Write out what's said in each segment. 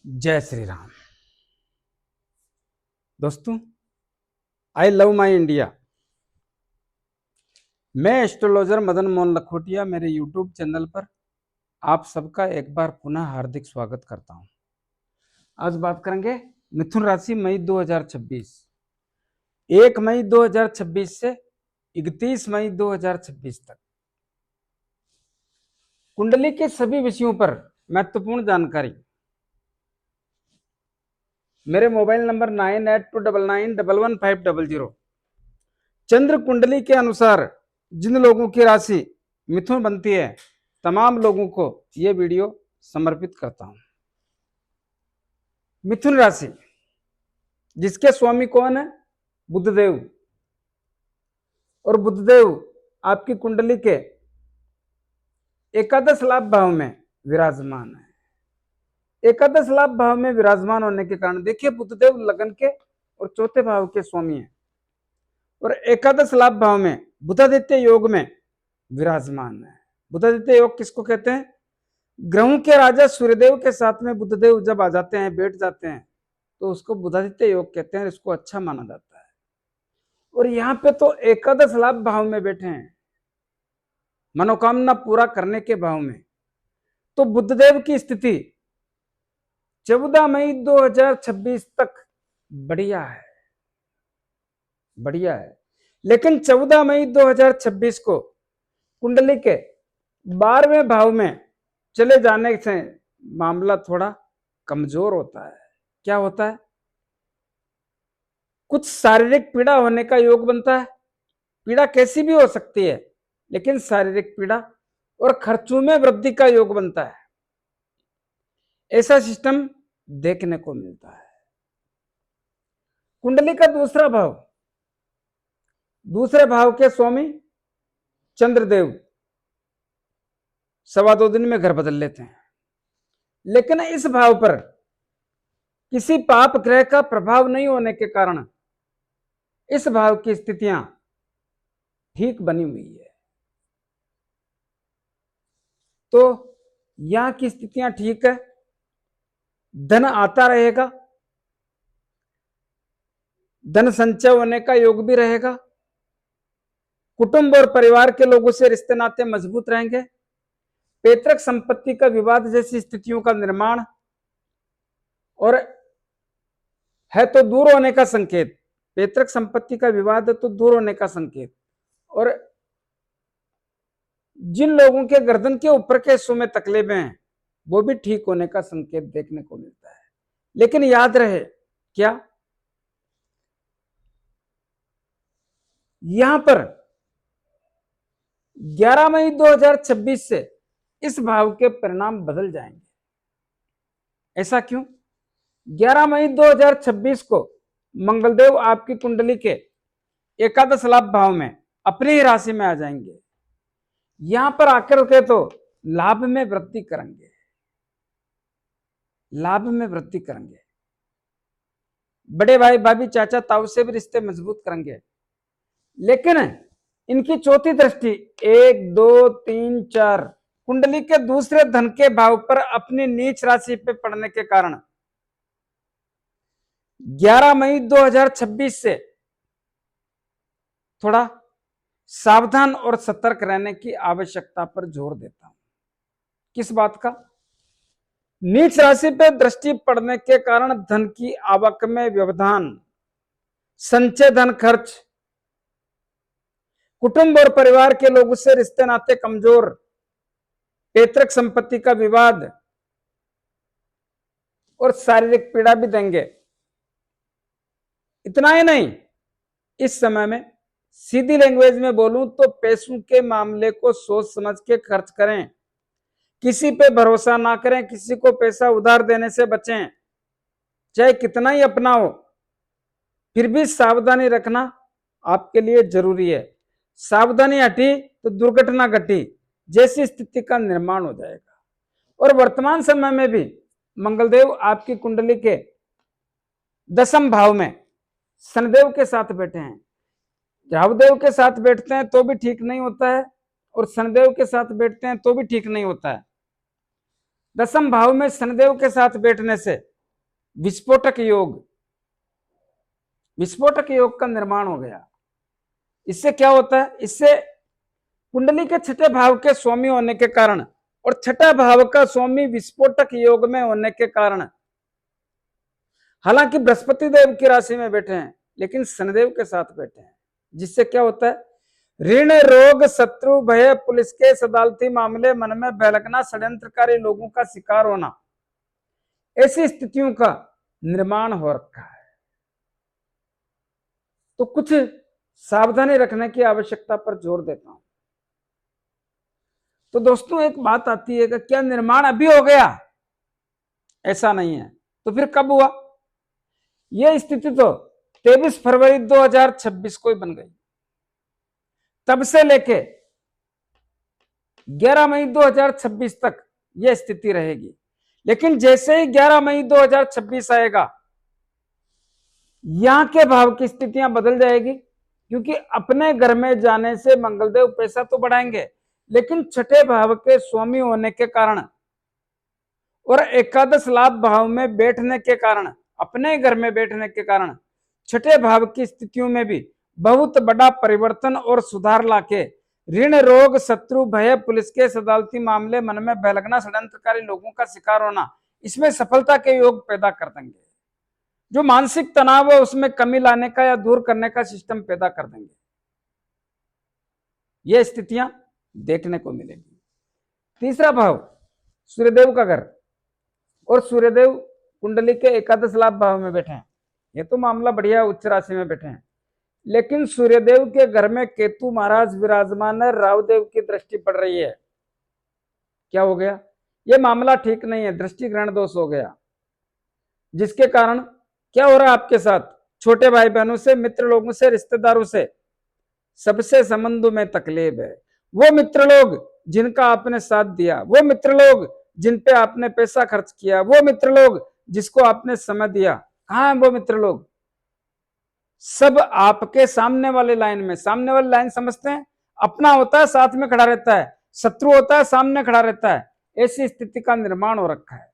जय श्री राम। दोस्तों, I love my India. मैं एस्ट्रोलॉजर मदन मोहन लखोटिया मेरे यूट्यूब चैनल पर आप सबका एक बार पुनः हार्दिक स्वागत करता हूं। आज बात करेंगे मिथुन राशि मई 2026, 1 मई 2026 से 31 मई 2026 तक कुंडली के सभी विषयों पर महत्वपूर्ण जानकारी मेरे मोबाइल नंबर 9829911500 चंद्र कुंडली के अनुसार जिन लोगों की राशि मिथुन बनती है, तमाम लोगों को यह वीडियो समर्पित करता हूं। मिथुन राशि जिसके स्वामी कौन है? बुधदेव। और बुधदेव आपकी कुंडली के एकादश लाभ भाव में विराजमान है। एकादश लाभ भाव में विराजमान होने के कारण देखिए, बुधदेव लगन के और चौथे भाव के स्वामी है और एकादश लाभ भाव में बुधादित्य योग में विराजमान है। बुधादित्य योग किसको कहते हैं? ग्रहों के राजा सूर्यदेव के साथ में बुधदेव जब आ जाते हैं, बैठ जाते हैं, तो उसको बुधादित्य योग कहते हैं। इसको अच्छा माना जाता है। और यहाँ पे तो एकादश लाभ भाव में बैठे हैं, मनोकामना पूरा करने के भाव में। तो बुधदेव की स्थिति 14 मई 2026 तक बढ़िया है, बढ़िया है। लेकिन 14 मई 2026 को कुंडली के 12वें भाव में चले जाने से मामला थोड़ा कमजोर होता है। क्या होता है? कुछ शारीरिक पीड़ा होने का योग बनता है। पीड़ा कैसी भी हो सकती है, लेकिन शारीरिक पीड़ा और खर्चों में वृद्धि का योग बनता है। ऐसा सिस्टम देखने को मिलता है। कुंडली का दूसरा भाव, दूसरे भाव के स्वामी चंद्रदेव 2.25 दिन में घर बदल लेते हैं। लेकिन इस भाव पर किसी पाप ग्रह का प्रभाव नहीं होने के कारण इस भाव की स्थितियां ठीक बनी हुई है। तो यहां की स्थितियां ठीक है, धन आता रहेगा, धन संचय होने का योग भी रहेगा, कुटुंब और परिवार के लोगों से रिश्ते नाते मजबूत रहेंगे, पैतृक संपत्ति का विवाद जैसी स्थितियों का निर्माण और है तो दूर होने का संकेत। पैतृक संपत्ति का विवाद तो दूर होने का संकेत। और जिन लोगों के गर्दन के ऊपर के हिस्सों में तकलीफें हैं, वो भी ठीक होने का संकेत देखने को मिलता है। लेकिन याद रहे, क्या यहां पर 11 मई 2026 से इस भाव के परिणाम बदल जाएंगे। ऐसा क्यों? 11 मई 2026 को मंगलदेव आपकी कुंडली के एकादश लाभ भाव में अपनी ही राशि में आ जाएंगे। यहां पर आकर के तो लाभ में वृद्धि करेंगे, लाभ में वृद्धि करेंगे। बड़े भाई भाभी चाचा ताऊ से भी रिश्ते मजबूत करेंगे। लेकिन इनकी चौथी दृष्टि 1 2 3 4 कुंडली के दूसरे धन के भाव पर अपनी नीच राशि पे पड़ने के कारण 11 मई 2026 से थोड़ा सावधान और सतर्क रहने की आवश्यकता पर जोर देता हूं। किस बात का? नीच राशि पे दृष्टि पड़ने के कारण धन की आवक में व्यवधान, संचय धन खर्च, कुटुंब और परिवार के लोगों से रिश्ते नाते कमजोर, पैतृक संपत्ति का विवाद और शारीरिक पीड़ा भी देंगे। इतना ही नहीं, इस समय में सीधी लैंग्वेज में बोलूं तो पैसों के मामले को सोच समझ के खर्च करें। किसी पे भरोसा ना करें, किसी को पैसा उधार देने से बचें। चाहे कितना ही अपना हो, फिर भी सावधानी रखना आपके लिए जरूरी है। सावधानी हटी तो दुर्घटना घटी जैसी स्थिति का निर्माण हो जाएगा। और वर्तमान समय में भी मंगलदेव आपकी कुंडली के 10वें भाव में शनिदेव के साथ बैठे हैं। राहुदेव के साथ बैठते हैं तो भी ठीक नहीं होता है, और शनिदेव के साथ बैठते हैं तो भी ठीक नहीं होता है। 10वें भाव में शनिदेव के साथ बैठने से विस्फोटक योग, विस्फोटक योग का निर्माण हो गया। इससे क्या होता है, इससे कुंडली के छठे भाव के स्वामी होने के कारण और छठा भाव का स्वामी विस्फोटक योग में होने के कारण, हालांकि बृहस्पति देव की राशि में बैठे हैं लेकिन शनिदेव के साथ बैठे हैं, जिससे क्या होता है, ऋण रोग शत्रु भय पुलिस केस अदालती मामले मन में बहलकना षड्यंत्रकारी लोगों का शिकार होना, ऐसी स्थितियों का निर्माण हो रखा है। तो कुछ सावधानी रखने की आवश्यकता पर जोर देता हूं। तो दोस्तों एक बात आती है कि क्या निर्माण अभी हो गया? ऐसा नहीं है। तो फिर कब हुआ? यह स्थिति तो 23 फरवरी 2026 को ही बन गई। तब से लेके 11 मई 2026 तक यह स्थिति रहेगी। लेकिन जैसे ही 11 मई 2026 आएगा, यहां के भाव की स्थितियां बदल जाएगी, क्योंकि अपने घर में जाने से मंगलदेव पैसा तो बढ़ाएंगे, लेकिन छठे भाव के स्वामी होने के कारण और एकादश लाभ भाव में बैठने के कारण, अपने घर में बैठने के कारण छठे भाव की स्थितियों में भी बहुत बड़ा परिवर्तन और सुधार लाके ऋण रोग शत्रु भय पुलिस के अदालती मामले मन में बहलकना षड्यंत्रकारी लोगों का शिकार होना, इसमें सफलता के योग पैदा कर देंगे। जो मानसिक तनाव है उसमें कमी लाने का या दूर करने का सिस्टम पैदा कर देंगे। ये स्थितियां देखने को मिलेगी। तीसरा भाव सूर्यदेव का घर, और सूर्यदेव कुंडली के एकादश लाभ भाव में बैठे हैं। ये तो मामला बढ़िया, उच्च राशि में बैठे हैं, लेकिन सूर्यदेव के घर में केतु महाराज विराजमान है, राहुदेव की दृष्टि पड़ रही है। क्या हो गया? ये मामला ठीक नहीं है, दृष्टि ग्रहण दोष हो गया, जिसके कारण क्या हो रहा है आपके साथ, छोटे भाई बहनों से, मित्र लोगों से, रिश्तेदारों से, सबसे संबंधों में तकलीफ है। वो मित्र लोग जिनका आपने साथ दिया, वो मित्र लोग जिन पे आपने पैसा खर्च किया, वो मित्र लोग जिसको आपने समय दिया, कहाँ है वो मित्र लोग? सब आपके सामने वाले लाइन में, सामने वाली लाइन समझते हैं, अपना होता है साथ में खड़ा रहता है, शत्रु होता है सामने खड़ा रहता है। ऐसी स्थिति का निर्माण हो रखा है।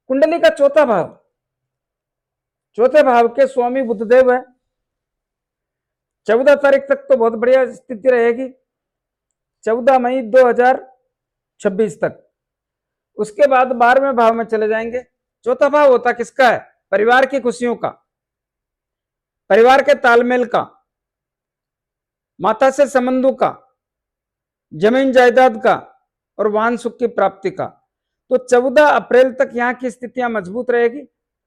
कुंडली का चौथा भाव, चौथे भाव के स्वामी बुधदेव है। 14 तारीख तक तो बहुत बढ़िया स्थिति रहेगी, 14 मई 2026 तक। उसके बाद 12वें भाव में चले जाएंगे। चौथा भाव होता किसका है? परिवार की खुशियों का, परिवार के तालमेल का, माता से संबंधों का, जमीन जायदाद का और वाहन सुख की प्राप्ति का। तो 14 अप्रैल तक यहाँ की स्थितियां मजबूत रहेगी।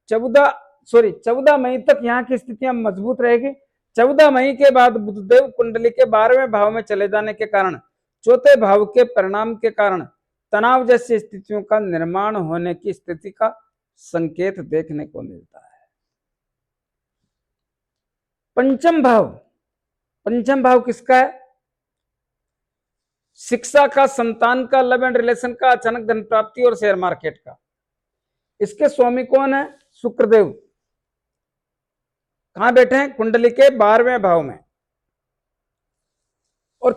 14 मई तक यहाँ की स्थितियां मजबूत रहेगी। 14 मई के बाद बुधदेव कुंडली के 12वें भाव में चले जाने के कारण, चौथे भाव के परिणाम के कारण तनाव जैसी स्थितियों का निर्माण होने की स्थिति का संकेत देखने को मिलता है। पंचम भाव, पंचम भाव किसका है? शिक्षा का, संतान का, लव एंड रिलेशन का, अचानक धन प्राप्ति और शेयर मार्केट का। इसके स्वामी कौन है? शुक्रदेव। कहां बैठे हैं? कुंडली के 12वें भाव में। और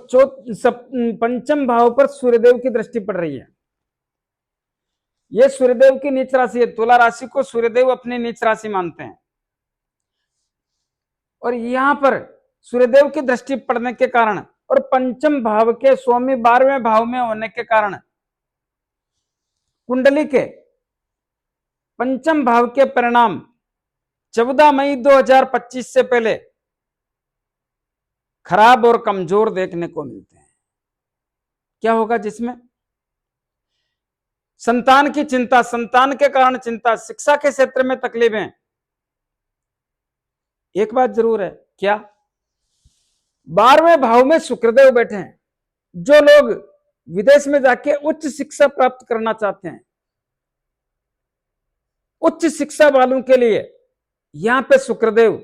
पंचम भाव पर सूर्यदेव की दृष्टि पड़ रही है। यह सूर्यदेव की नीच राशि है। तुला राशि को सूर्यदेव अपनी नीच राशि मानते हैं, और यहां पर सूर्यदेव की दृष्टि पड़ने के कारण और पंचम भाव के स्वामी 12वें भाव में होने के कारण कुंडली के पंचम भाव के परिणाम 14 मई 2025 से पहले खराब और कमजोर देखने को मिलते हैं। क्या होगा? जिसमें संतान की चिंता, संतान के कारण चिंता, शिक्षा के क्षेत्र में तकलीफें। एक बात जरूर है, क्या? 12वें भाव में शुक्रदेव बैठे हैं। जो लोग विदेश में जाके उच्च शिक्षा प्राप्त करना चाहते हैं, उच्च शिक्षा वालों के लिए यहां पे शुक्रदेव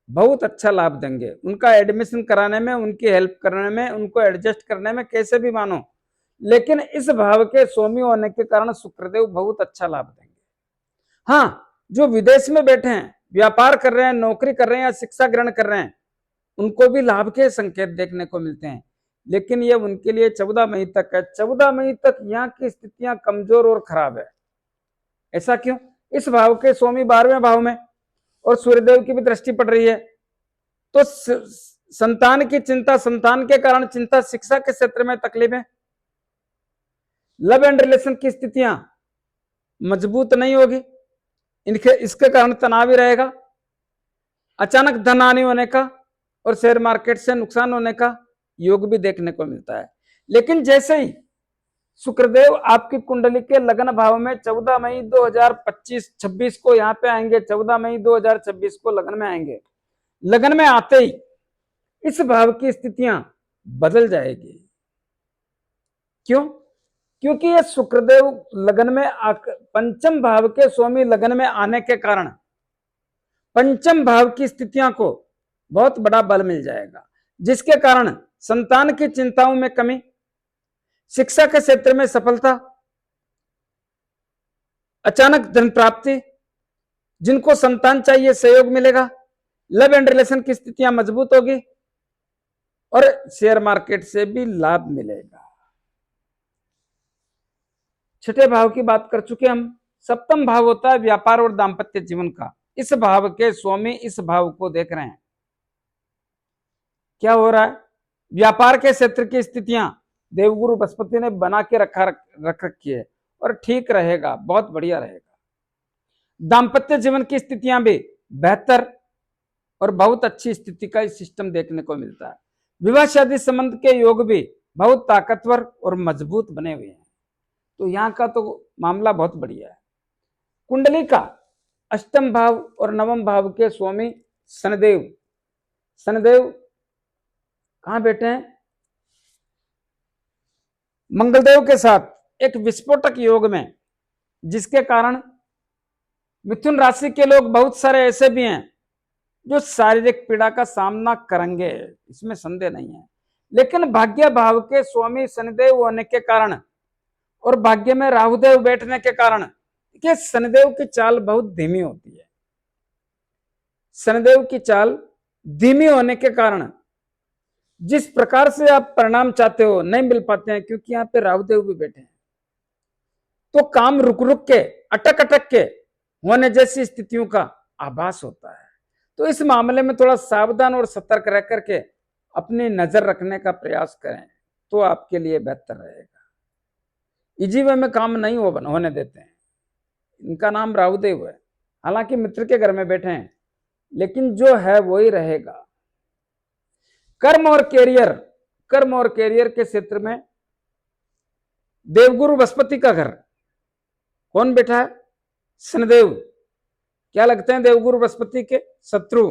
बहुत अच्छा लाभ देंगे। उनका एडमिशन कराने में, उनकी हेल्प करने में, उनको एडजस्ट करने में, कैसे भी मानो, लेकिन इस भाव के स्वामी होने के कारण शुक्रदेव बहुत अच्छा लाभ देंगे। हाँ, जो विदेश में बैठे हैं, व्यापार कर रहे हैं, नौकरी कर रहे हैं या शिक्षा ग्रहण कर रहे हैं, उनको भी लाभ के संकेत देखने को मिलते हैं, लेकिन ये उनके लिए 14 मई तक है। 14 मई तक यहाँ की स्थितियां कमजोर और खराब है। ऐसा क्यों? इस भाव के स्वामी 12वें भाव में और सूर्यदेव की भी दृष्टि पड़ रही है, तो संतान की चिंता, संतान के कारण चिंता, शिक्षा के क्षेत्र में तकलीफें, लव एंड रिलेशन की स्थितियां मजबूत नहीं होगी, इसके कारण तनाव ही रहेगा। अचानक धन हानि होने का और शेयर मार्केट से नुकसान होने का योग भी देखने को मिलता है। लेकिन जैसे ही शुक्रदेव आपकी कुंडली के लग्न भाव में 14 मई 2025-26 को यहां पे आएंगे, 14 मई 2026 को लग्न में आएंगे, लग्न में आते ही इस भाव की स्थितियां बदल जाएगी। क्यों? क्योंकि ये शुक्रदेव लग्न में पंचम भाव के स्वामी लग्न में आने के कारण पंचम भाव की स्थितियां को बहुत बड़ा बल मिल जाएगा, जिसके कारण संतान की चिंताओं में कमी, शिक्षा के क्षेत्र में सफलता, अचानक धन प्राप्ति, जिनको संतान चाहिए सहयोग मिलेगा, लव एंड रिलेशन की स्थितियां मजबूत होगी और शेयर मार्केट से भी लाभ मिलेगा। छठे भाव की बात कर चुके हम। सप्तम भाव होता है व्यापार और दाम्पत्य जीवन का। इस भाव के स्वामी इस भाव को देख रहे हैं। क्या हो रहा है? व्यापार के क्षेत्र की स्थितियां देवगुरु बृहस्पति ने बना के रख रखी है और ठीक रहेगा, बहुत बढ़िया रहेगा। दाम्पत्य जीवन की स्थितियां भी बेहतर और बहुत अच्छी स्थिति का सिस्टम देखने को मिलता है। विवाह शादी संबंध के योग भी बहुत ताकतवर और मजबूत बने हुए हैं, तो यहाँ का तो मामला बहुत बढ़िया है। कुंडली का अष्टम भाव और नवम भाव के स्वामी शनिदेव, शनिदेव कहां बैठे हैं? मंगलदेव के साथ एक विस्फोटक योग में, जिसके कारण मिथुन राशि के लोग बहुत सारे ऐसे भी हैं जो शारीरिक पीड़ा का सामना करेंगे, इसमें संदेह नहीं है। लेकिन भाग्य भाव के स्वामी शनिदेव होने के कारण और भाग्य में राहुदेव बैठने के कारण कि शनिदेव की चाल बहुत धीमी होती है। शनिदेव की चाल धीमी होने के कारण जिस प्रकार से आप परिणाम चाहते हो नहीं मिल पाते हैं, क्योंकि यहाँ पे राहुदेव भी बैठे हैं। तो काम रुक रुक के, अटक अटक के होने जैसी स्थितियों का आभास होता है। तो इस मामले में थोड़ा सावधान और सतर्क रह करके अपनी नजर रखने का प्रयास करें तो आपके लिए बेहतर रहेगा। इजी वे में काम नहीं होने देते हैं। इनका नाम राहुदेव है, हालांकि मित्र के घर में बैठे हैं, लेकिन जो है वो ही रहेगा। कर्म और कैरियर, कर्म और कैरियर के क्षेत्र में देवगुरु बृहस्पति का घर कौन बैठा है? शनिदेव। क्या लगते हैं देवगुरु बृहस्पति के? शत्रु।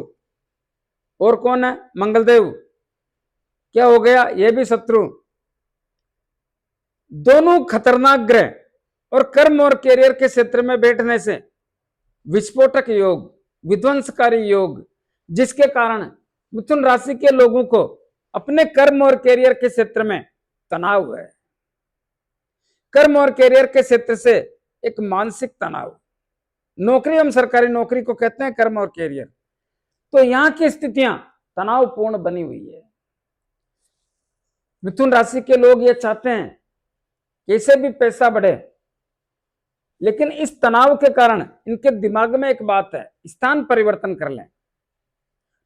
और कौन है? मंगलदेव। क्या हो गया? ये भी शत्रु। दोनों खतरनाक ग्रह और कर्म और कैरियर के क्षेत्र में बैठने से विस्फोटक योग, विध्वंसकारी योग, जिसके कारण मिथुन राशि के लोगों को अपने कर्म और कैरियर के क्षेत्र में तनाव है। कर्म और कैरियर के क्षेत्र से एक मानसिक तनाव, नौकरी एवं सरकारी नौकरी को कहते हैं कर्म और कैरियर। तो यहां की स्थितियां तनावपूर्ण बनी हुई है। मिथुन राशि के लोग ये चाहते हैं कैसे भी पैसा बढ़े, लेकिन इस तनाव के कारण इनके दिमाग में एक बात है, स्थान परिवर्तन कर लें,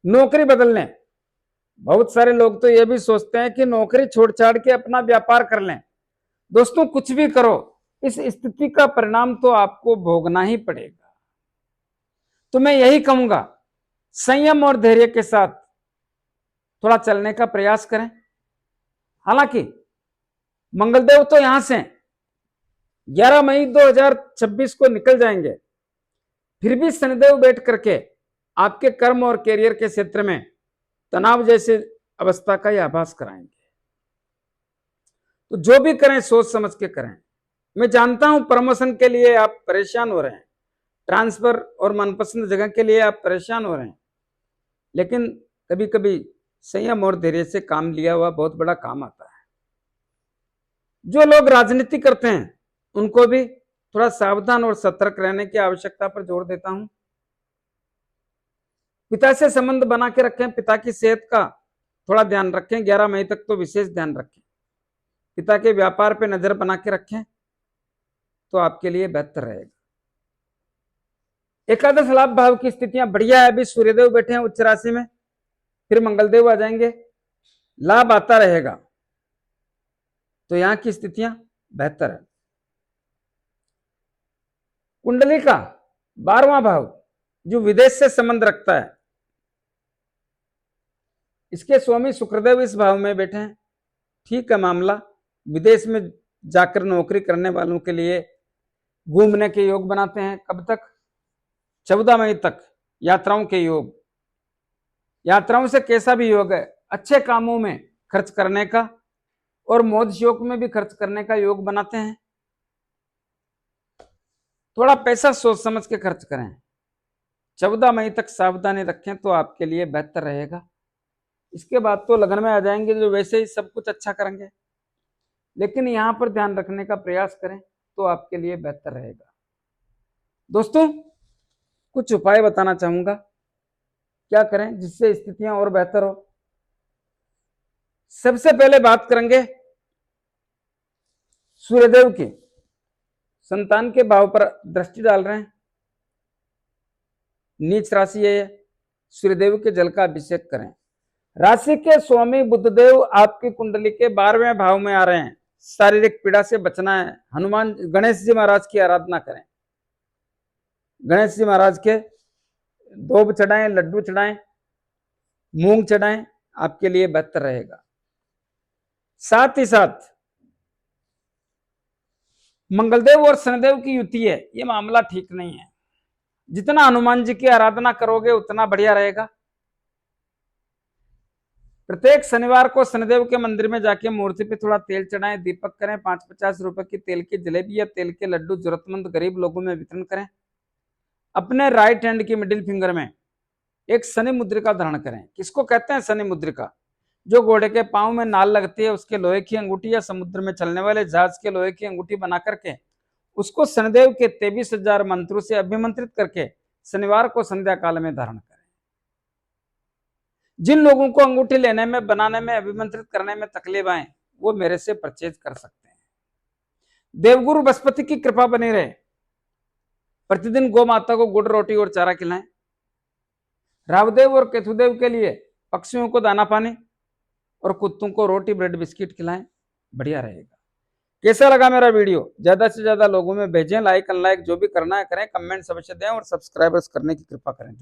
नौकरी बदल लें। बहुत सारे लोग तो ये भी सोचते हैं कि नौकरी छोड़ छाड़ के अपना व्यापार कर लें। दोस्तों, कुछ भी करो, इस स्थिति का परिणाम तो आपको भोगना ही पड़ेगा। तो मैं यही कहूंगा, संयम और धैर्य के साथ थोड़ा चलने का प्रयास करें। हालांकि मंगलदेव तो यहां से 11 मई 2026 को निकल जाएंगे, फिर भी शनिदेव बैठ करके आपके कर्म और कैरियर के क्षेत्र में तनाव जैसे अवस्था का ही आभास कराएंगे। तो जो भी करें सोच समझ के करें। मैं जानता हूं प्रमोशन के लिए आप परेशान हो रहे हैं, ट्रांसफर और मनपसंद जगह के लिए आप परेशान हो रहे हैं, लेकिन कभी कभी संयम और धैर्य से काम लिया हुआ बहुत बड़ा काम आता है। जो लोग राजनीति करते हैं उनको भी थोड़ा सावधान और सतर्क रहने की आवश्यकता पर जोर देता हूं। पिता से संबंध बना के रखें, पिता की सेहत का थोड़ा ध्यान रखें, 11 मई तक तो विशेष ध्यान रखें। पिता के व्यापार पे नजर बना के रखें तो आपके लिए बेहतर रहेगा। एकादश लाभ भाव की स्थितियां बढ़िया है, अभी सूर्यदेव बैठे हैं उच्च राशि में, फिर मंगलदेव आ जाएंगे, लाभ आता रहेगा, तो यहां की स्थितियां बेहतर है। कुंडली का 12वां भाव जो विदेश से संबंध रखता है, इसके स्वामी शुक्रदेव इस भाव में बैठे हैं, ठीक है मामला। विदेश में जाकर नौकरी करने वालों के लिए घूमने के योग बनाते हैं। कब तक? 14 मई तक यात्राओं के योग। यात्राओं से कैसा भी योग है, अच्छे कामों में खर्च करने का और मौज शौक में भी खर्च करने का योग बनाते हैं। थोड़ा पैसा सोच समझ के खर्च करें। 14 मई तक सावधानी रखें तो आपके लिए बेहतर रहेगा। इसके बाद तो लगन में आ जाएंगे जो वैसे ही सब कुछ अच्छा करेंगे, लेकिन यहां पर ध्यान रखने का प्रयास करें तो आपके लिए बेहतर रहेगा। दोस्तों, कुछ उपाय बताना चाहूंगा, क्या करें जिससे स्थितियां और बेहतर हो। सबसे पहले बात करेंगे सूर्यदेव की। संतान के भाव पर दृष्टि डाल रहे हैं, नीच राशि है, सूर्यदेव के जल का अभिषेक करें। राशि के स्वामी बुधदेव आपकी कुंडली के 12वें भाव में आ रहे हैं। शारीरिक पीड़ा से बचना है। हनुमान गणेश जी महाराज की आराधना करें। गणेश जी महाराज के दूब चढ़ाएं, लड्डू चढ़ाएं, मूंग चढ़ाएं, आपके लिए बेहतर रहेगा। साथ ही साथ मंगलदेव और शनिदेव की युति है, ये मामला ठीक नहीं है। जितना हनुमान जी की आराधना करोगे उतना बढ़िया रहेगा। प्रत्येक शनिवार को शनिदेव के मंदिर में जाके मूर्ति पे थोड़ा तेल चढ़ाएं, दीपक करें, 5-50 रुपए की तेल की जलेबी या तेल के लड्डू जरूरतमंद गरीब लोगों में वितरण करें। अपने राइट हैंड की मिडिल फिंगर में एक शनि मुद्रिका धारण करें। किसको कहते हैं शनि मुद्रिका? जो घोड़े के पांव में नाल लगती है उसके लोहे की अंगूठी या समुद्र में चलने वाले जहाज के लोहे की अंगूठी बना करके उसको शनिदेव के 23,000 मंत्रों से अभिमंत्रित करके शनिवार को संध्या काल में धारण करें। जिन लोगों को अंगूठी लेने में, बनाने में, अभिमंत्रित करने में तकलीफ आए वो मेरे से परचेज कर सकते हैं। देवगुरु बृहस्पति की कृपा बनी रहे। प्रतिदिन गौ माता को गुड़ रोटी और चारा खिलाएं। रावदेव और केतुदेव के लिए पक्षियों को दाना पानी और कुत्तों को रोटी ब्रेड बिस्किट खिलाएं, बढ़िया रहेगा। कैसा लगा मेरा वीडियो? ज्यादा से ज्यादा लोगों में भेजें, लाइक अनलाइक जो भी करना है करें, कमेंट अवश्य दें और सब्सक्राइबर्स करने की कृपा करें।